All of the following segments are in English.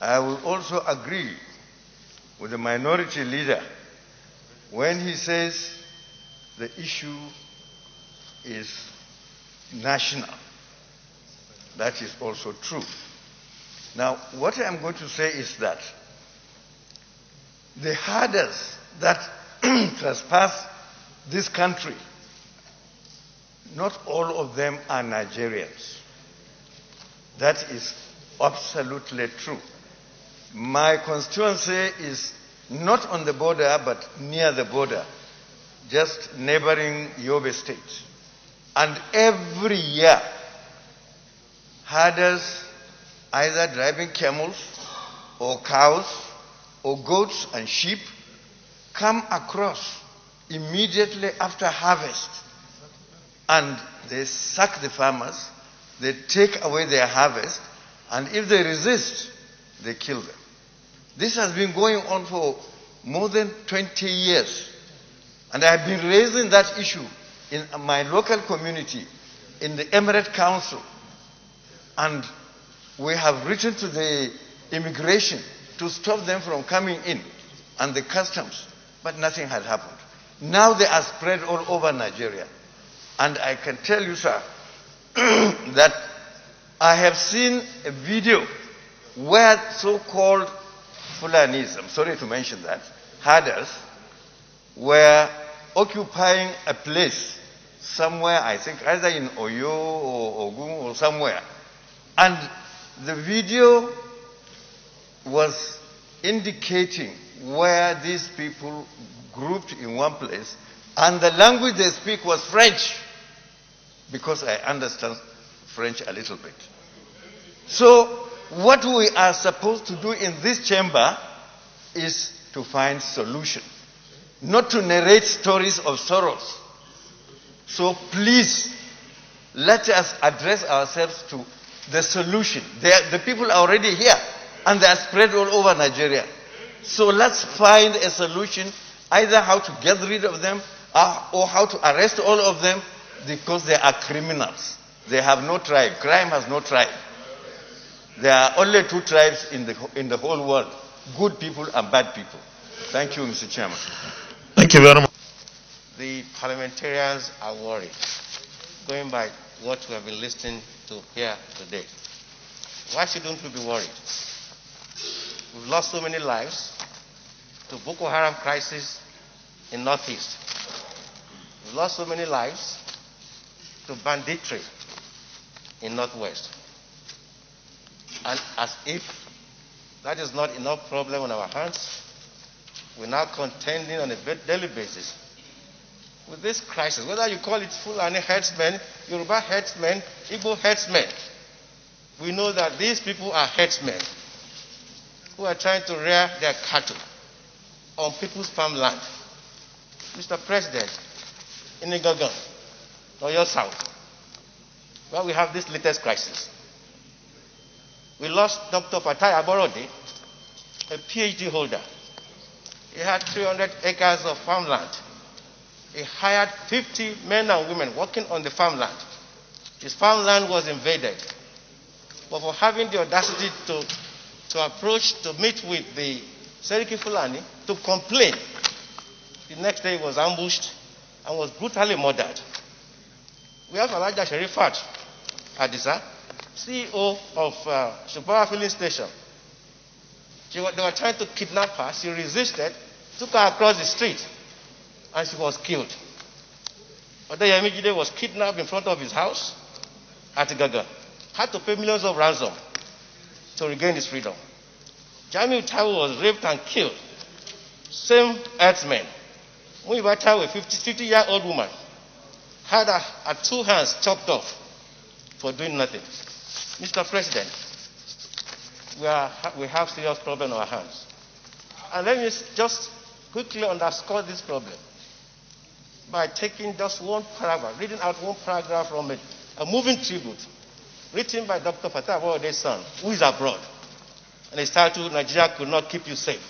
I will also agree with the minority leader when he says the issue is national. That is also true. Now, what I'm going to say is that the herders that trespass this country, not all of them are Nigerians. That is absolutely true. My constituency is not on the border, but near the border, just neighboring Yobe State. And every year, herders, either driving camels or cows or goats and sheep, come across immediately after harvest, and they sack the farmers, they take away their harvest, and if they resist, they kill them. This has been going on for more than 20 years. And I have been raising that issue in my local community, in the Emirate Council. And we have written to the immigration to stop them from coming in, and the customs, but nothing has happened. Now they are spread all over Nigeria. And I can tell you, sir, that I have seen a video where so-called Fulanis, I'm sorry to mention that, herders, were occupying a place somewhere, I think either in Oyo or Ogun or somewhere. And the video was indicating where these people grouped in one place, and the language they speak was French, because I understand French a little bit. So what we are supposed to do in this chamber is to find solution, not to narrate stories of sorrows. So please, let us address ourselves to the solution. The people are already here, and they are spread all over Nigeria. So let's find a solution, either how to get rid of them or how to arrest all of them, because they are criminals. They have no tribe. Crime has no tribe. There are only two tribes in the whole world: good people and bad people. Thank you, Mr. Chairman. Thank you very much. The parliamentarians are worried, going by what we have been listening to here today. Why shouldn't we be worried? We've lost so many lives to Boko Haram crisis in Northeast. We've lost so many lives to banditry in Northwest. And as if that is not enough problem on our hands, we're now contending on a daily basis with this crisis, whether you call it Fulani herdsmen, Yoruba herdsmen, Igbo herdsmen. We know that these people are herdsmen who are trying to rear their cattle on people's farmland. Mr. President, in Igagan, or your south, where we have this latest crisis, we lost Dr. Fatai Aborode, a PhD holder. He had 300 acres of farmland. He hired 50 men and women working on the farmland. His farmland was invaded. But for having the audacity to approach, to meet with the Seriki Fulani, to complain, the next day he was ambushed and was brutally murdered. We have Alaja Sherifat Adisa, CEO of Shubara Filling Station. They were trying to kidnap her. She resisted, took her across the street, and she was killed. Odeyemi Jide was kidnapped in front of his house at Gaga. Had to pay millions of ransom to regain his freedom. Jamiu Taiwo was raped and killed. Same herdsmen. Muyiwa Taiwo, a 50-year-old woman, had her two hands chopped off for doing nothing. Mr. President, we have serious problem on our hands. And let me just quickly underscore this problem by taking just one paragraph, reading out one paragraph from a moving tribute written by Dr. Fatai Aborode's son, who is abroad. And it's titled, "Nigeria Could Not Keep You Safe."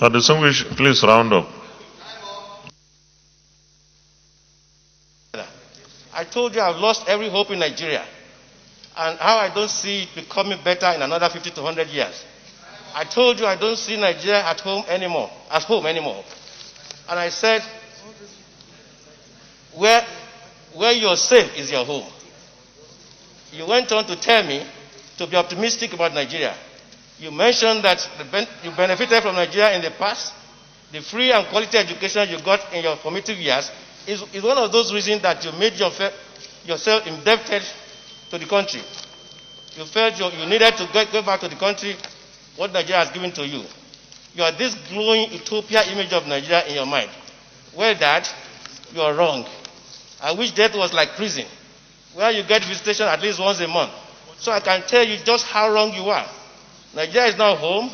Now, distinguished, please round up. I told you I've lost every hope in Nigeria, and how I don't see it becoming better in another 50 to 100 years. I told you I don't see Nigeria at home anymore. And I said, where you're safe is your home. You went on to tell me to be optimistic about Nigeria. You mentioned that you benefited from Nigeria in the past. The free and quality education you got in your formative years is one of those reasons that you made yourself indebted to the country. You felt you needed to go back to the country, what Nigeria has given to you. You have this glowing utopia image of Nigeria in your mind. Well, Dad, you are wrong. I wish death was like prison, where you get visitation at least once a month. So I can tell you just how wrong you are. Nigeria is not home.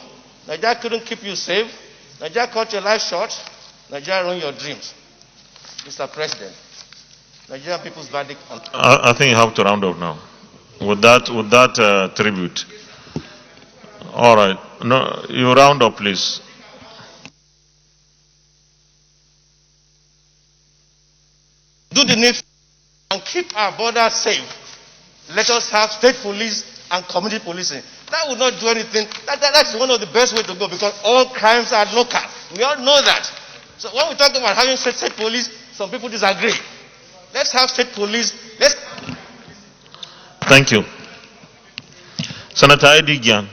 Nigeria couldn't keep you safe. Nigeria cut your life short. Nigeria ruined your dreams. Mr. President, Nigerian people's verdict on... I think you have to round up now. With that tribute. All right. No, you round up, please. Do the needful and keep our borders safe. Let us have state police and community policing. That would not do anything. That's one of the best ways to go, because all crimes are local. We all know that. So when we talk about having state police, some people disagree. Let's have state police. Thank you. Senator I.D. Gyan.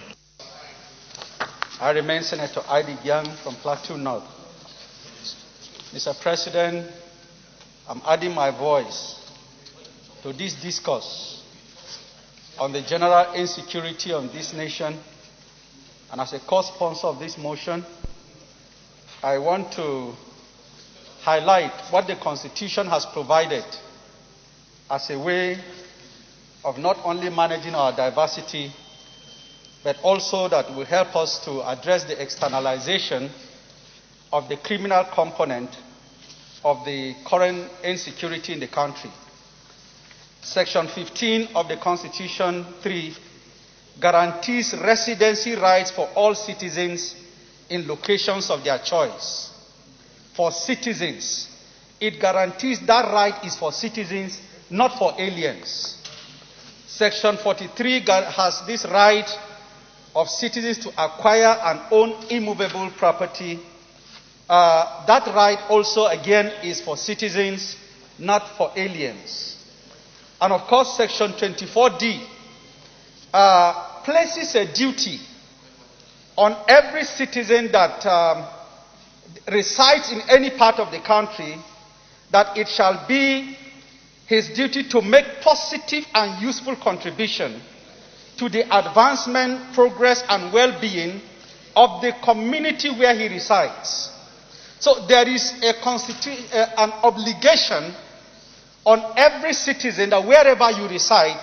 I remain Senator I.D. Gyan from Plateau North. Mr. President, I'm adding my voice to this discourse on the general insecurity of this nation, and as a co-sponsor of this motion, I want to highlight what the Constitution has provided as a way of not only managing our diversity, but also that will help us to address the externalization of the criminal component of the current insecurity in the country. Section 15 of the Constitution 3 guarantees residency rights for all citizens in locations of their choice. For citizens, it guarantees that right is for citizens, not for aliens. Section 43 has this right of citizens to acquire and own immovable property. That right also, again, is for citizens, not for aliens. And of course, Section 24D places a duty on every citizen that resides in any part of the country, that it shall be his duty to make positive and useful contribution to the advancement, progress, and well-being of the community where he resides. So there is an obligation on every citizen that wherever you reside,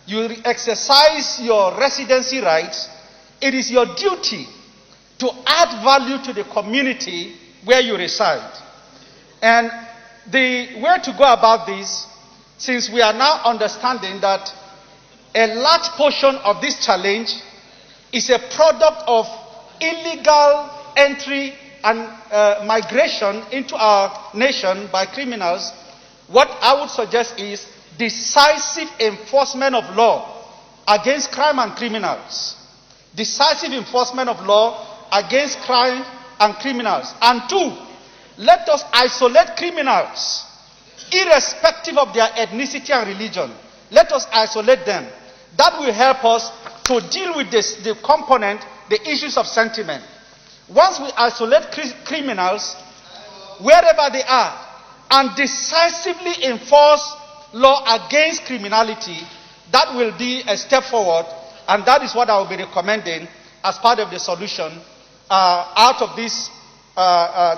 you exercise your residency rights. It is your duty to add value to the community where you reside. And the way to go about this, since we are now understanding that a large portion of this challenge is a product of illegal entry and migration into our nation by criminals, what I would suggest is decisive enforcement of law against crime and criminals. Decisive enforcement of law against crime and criminals. And two, let us isolate criminals irrespective of their ethnicity and religion. Let us isolate them. That will help us to deal with the component, the issues of sentiment. Once we isolate criminals, wherever they are, and decisively enforce law against criminality, that will be a step forward, and that is what I will be recommending as part of the solution out of this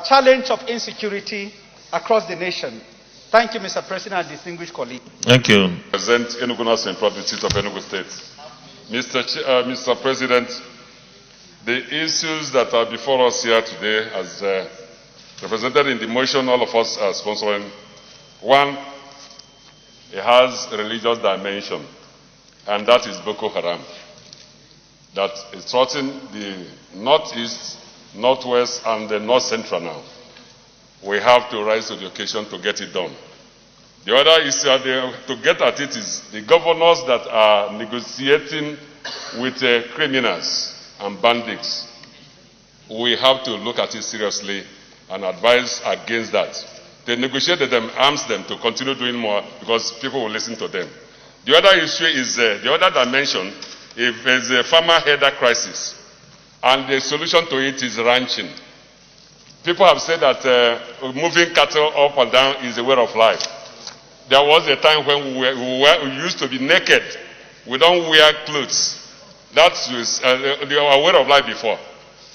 challenge of insecurity across the nation. Thank you, Mr. President and distinguished colleague. Thank you. Present Enugu North and Province of Enugu State. Mr. President, the issues that are before us here today, as represented in the motion all of us are sponsoring, one, it has a religious dimension, and that is Boko Haram. That is threatening the northeast, northwest, and the north central now. We have to rise to the occasion to get it done. The other issue to get at it is the governors that are negotiating with criminals and bandits. We have to look at it seriously and advise against that. They negotiated them, arms them to continue doing more because people will listen to them. The other issue is, the other dimension, if there's a farmer header crisis, and the solution to it is ranching. People have said that moving cattle up and down is a way of life. There was a time when we used to be naked. We don't wear clothes. That was our way of life before.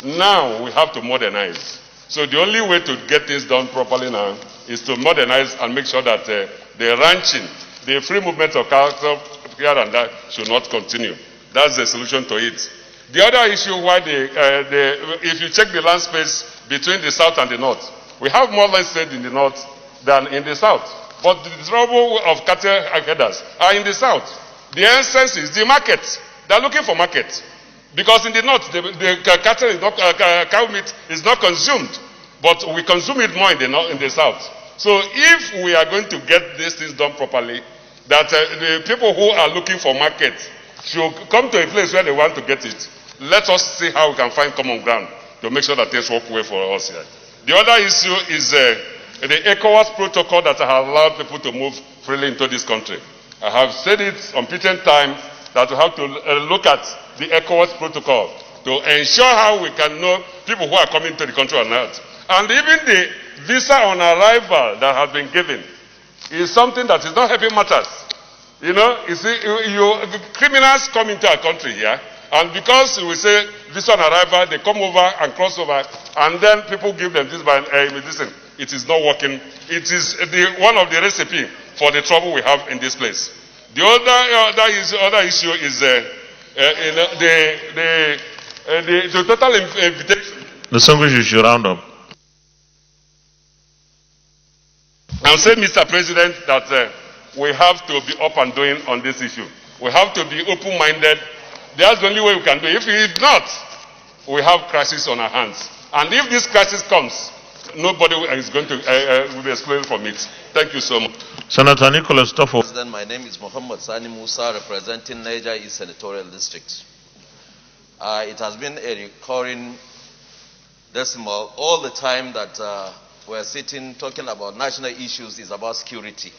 Now we have to modernize. So the only way to get things done properly now is to modernize and make sure that the ranching, the free movement of cattle here and there should not continue. That's the solution to it. The other issue why if you check the land space between the south and the north, we have more land space in the north than in the south. But the trouble of cattle headers are in the south. The essence is the market. They're looking for market. Because in the north, the cattle is not, cow meat is not consumed. But we consume it more in the south. So if we are going to get these things done properly, that the people who are looking for market should come to a place where they want to get it. Let us see how we can find common ground to make sure that things work well for us here. The other issue is the ECOWAS protocol that has allowed people to move freely into this country. I have said it on patent time that we have to look at the ECOWAS protocol to ensure how we can know people who are coming to the country or not. And even the visa on arrival that has been given is something that is not helping matters. You know, you see, the criminals come into our country here, and because we say visa on arrival, they come over and cross over, and then people give them this by listen, it is not working. It is one of the recipe for the trouble we have in this place. The other issue is the total invitation. The Congress you should round up. I'm saying, Mr. President, that we have to be up and doing on this issue. We have to be open-minded. That's the only way we can do it. If not, we have crisis on our hands. And if this crisis comes, nobody is going to be excluded from it. Thank you so much. Senator Nicholas Toffo. President, my name is Muhammad Sani Musa, representing Niger East Senatorial District. It has been a recurring decimal all the time that we're sitting talking about national issues is about security.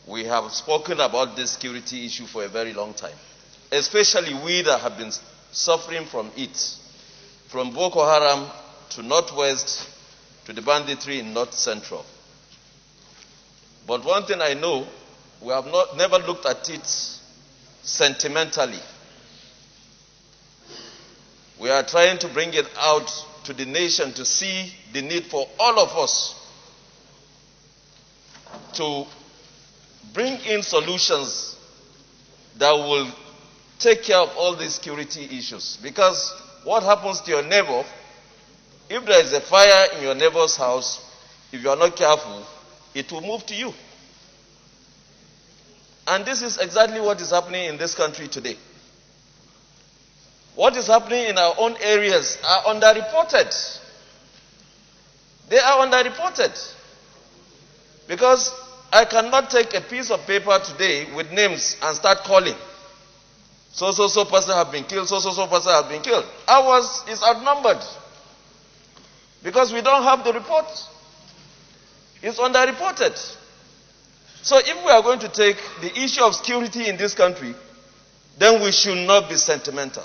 We have spoken about this security issue for a very long time, especially we that have been suffering from it, from Boko Haram to Northwest to the banditry in North Central. But one thing I know, we have never looked at it sentimentally. We are trying to bring it out to the nation to see the need for all of us to bring in solutions that will take care of all these security issues. Because what happens to your neighbor, if there is a fire in your neighbor's house, if you are not careful, it will move to you. And this is exactly what is happening in this country today. What is happening in our own areas are underreported. They are underreported. Because I cannot take a piece of paper today with names and start calling. So person have been killed, so person have been killed. Ours is outnumbered. Because we don't have the report. It's underreported. So if we are going to take the issue of security in this country, then we should not be sentimental.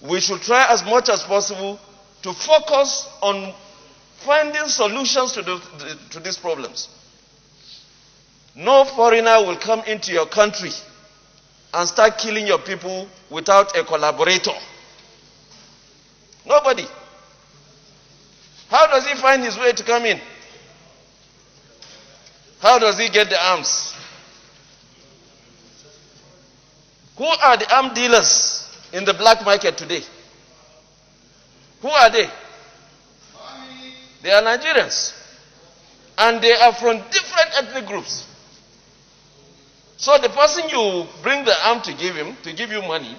We should try as much as possible to focus on finding solutions to these problems. No foreigner will come into your country and start killing your people without a collaborator. Nobody. How does he find his way to come in? How does he get the arms? Who are the arm dealers in the black market today? Who are they? They are Nigerians. And they are from different ethnic groups. So the person you bring the arm to give him, to give you money,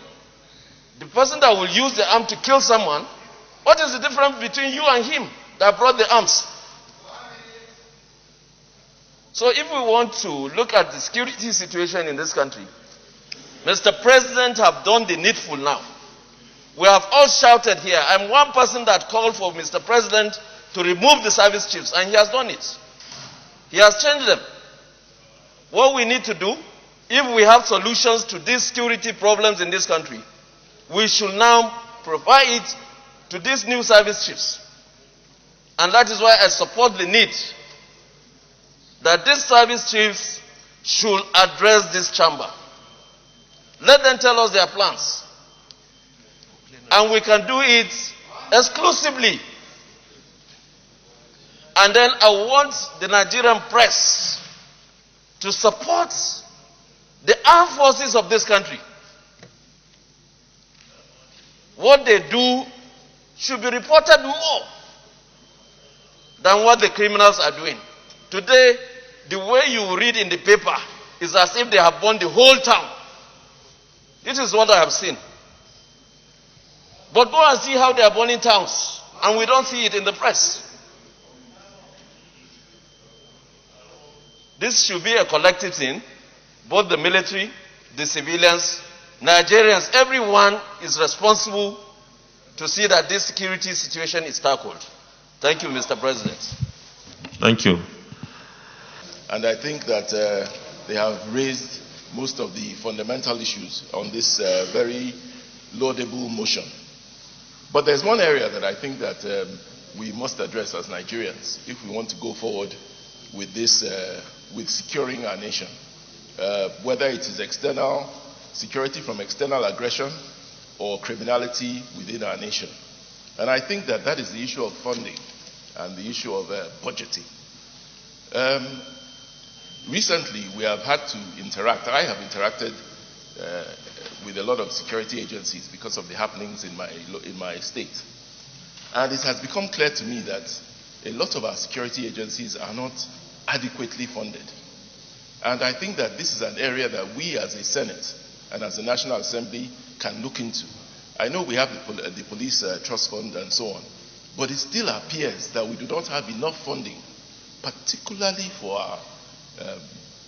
the person that will use the arm to kill someone, what is the difference between you and him that brought the arms? So if we want to look at the security situation in this country, Mr. President have done the needful now. We have all shouted here. I'm one person that called for Mr. President to remove the service chiefs, and he has done it. He has changed them. What we need to do, if we have solutions to these security problems in this country, we should now provide it to these new service chiefs. And that is why I support the need that these service chiefs should address this chamber. Let them tell us their plans. And we can do it exclusively. And then I want the Nigerian press to support the armed forces of this country. What they do should be reported more than what the criminals are doing. Today, the way you read in the paper is as if they have burned the whole town. This is what I have seen. But go and see how they are burning towns, and we don't see it in the press. This should be a collective thing. Both the military, the civilians, Nigerians, everyone is responsible to see that this security situation is tackled. Thank you, Mr. President. Thank you. And I think that they have raised most of the fundamental issues on this very laudable motion. But there's one area that I think that we must address as Nigerians if we want to go forward with this, with securing our nation. Whether it is external security from external aggression or criminality within our nation. And I think that that is the issue of funding and the issue of budgeting. Recently, we have had to interact. I have interacted with a lot of security agencies because of the happenings in my state. And it has become clear to me that a lot of our security agencies are not adequately funded. And I think that this is an area that we as a Senate and as a National Assembly can look into. I know we have the police trust fund and so on, but it still appears that we do not have enough funding, particularly for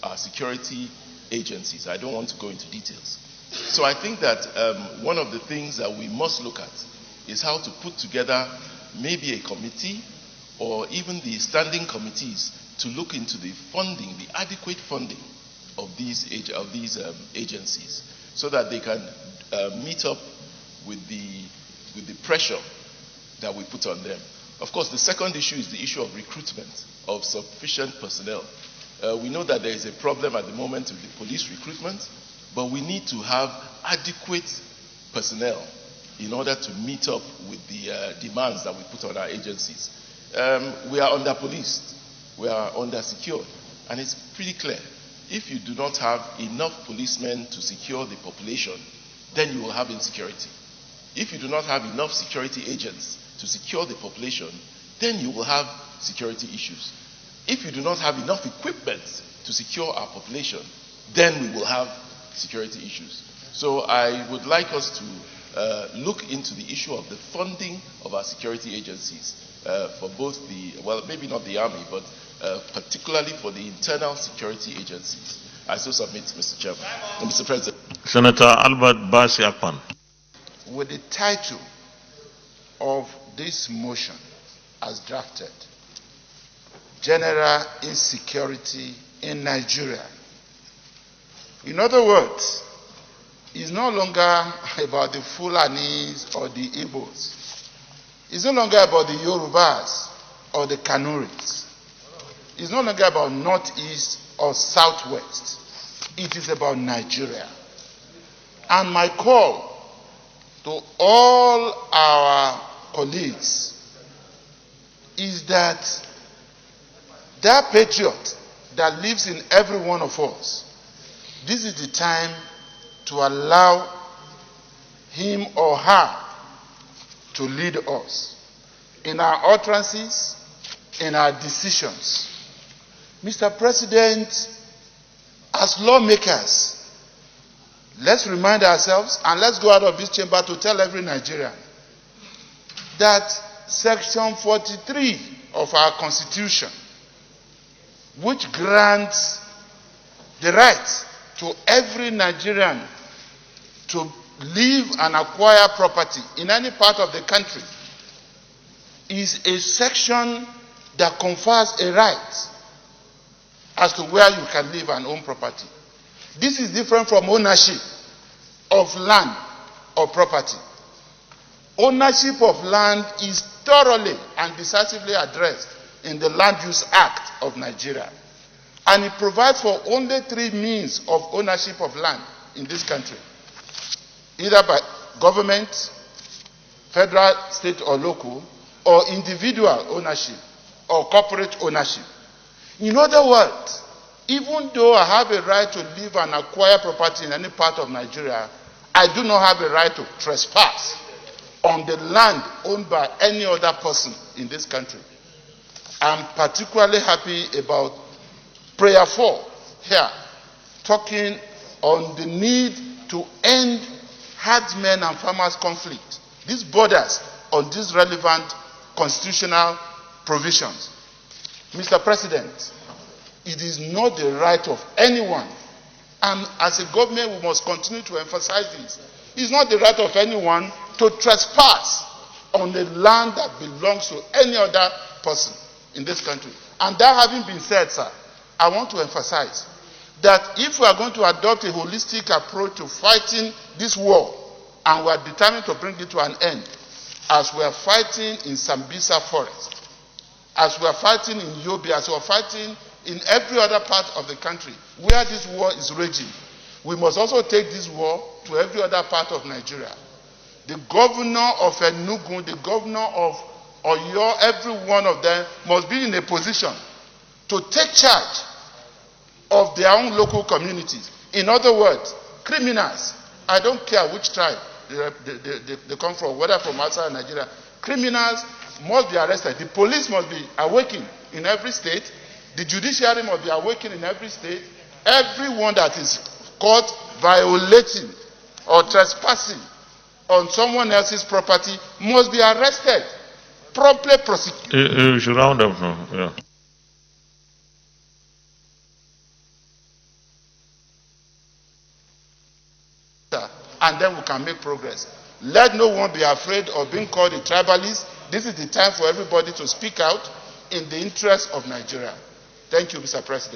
our security agencies. I don't want to go into details. So I think that one of the things that we must look at is how to put together maybe a committee or even the standing committees to look into the funding, the adequate funding of these agencies, so that they can meet up with the pressure that we put on them. Of course, the second issue is the issue of recruitment of sufficient personnel. We know that there is a problem at the moment with the police recruitment, but we need to have adequate personnel in order to meet up with the demands that we put on our agencies. We are under-policed, we are under-secured, and it's pretty clear. If you do not have enough policemen to secure the population, then you will have insecurity. If you do not have enough security agents to secure the population, then you will have security issues. If you do not have enough equipment to secure our population, then we will have security issues. So I would like us to look into the issue of the funding of our security agencies for both the, well, maybe not the army, but particularly for the internal security agencies. I so submit, Mr. Chairman. Mr. President. Senator Albert Basi Akpan. With the title of this motion as drafted, General Insecurity in Nigeria. In other words, it's no longer about the Fulanis or the Igbos. It's no longer about the Yorubas or the Kanuris. It's no longer about Northeast or Southwest. It is about Nigeria. And my call to all our colleagues is that that patriot that lives in every one of us, this is the time to allow him or her to lead us in our utterances, in our decisions. Mr. President, as lawmakers, let's remind ourselves and let's go out of this chamber to tell every Nigerian that Section 43 of our Constitution, which grants the right to every Nigerian to live and acquire property in any part of the country is a section that confers a right as to where you can live and own property. This is different from ownership of land or property. Ownership of land is thoroughly and decisively addressed in the Land Use Act of Nigeria. And it provides for only 3 means of ownership of land in this country: either by government, federal, state, or local, or individual ownership, or corporate ownership. In other words, even though I have a right to live and acquire property in any part of Nigeria, I do not have a right to trespass on the land owned by any other person in this country. I'm particularly happy about prayer 4 here, talking on the need to end herdsmen and farmers conflict. This borders on these relevant constitutional provisions. Mr. President, it is not the right of anyone, and as a government we must continue to emphasize this, it is not the right of anyone to trespass on the land that belongs to any other person in this country. And that having been said, sir, I want to emphasize that if we are going to adopt a holistic approach to fighting this war, and we are determined to bring it to an end, as we are fighting in Sambisa Forest, as we are fighting in Yobe, as we are fighting in every other part of the country where this war is raging, we must also take this war to every other part of Nigeria. The governor of Enugu, the governor of Oyo, every one of them must be in a position to take charge of their own local communities. In other words, criminals, I don't care which tribe they come from, whether from outside Nigeria, criminals must be arrested. The police must be awakened in every state. The judiciary must be awakened in every state. Everyone that is caught violating or trespassing on someone else's property must be arrested, promptly prosecuted. You should round up now. Yeah. And then we can make progress. Let no one be afraid of being called a tribalist. This is the time for everybody to speak out in the interest of Nigeria. Thank you, Mr. President.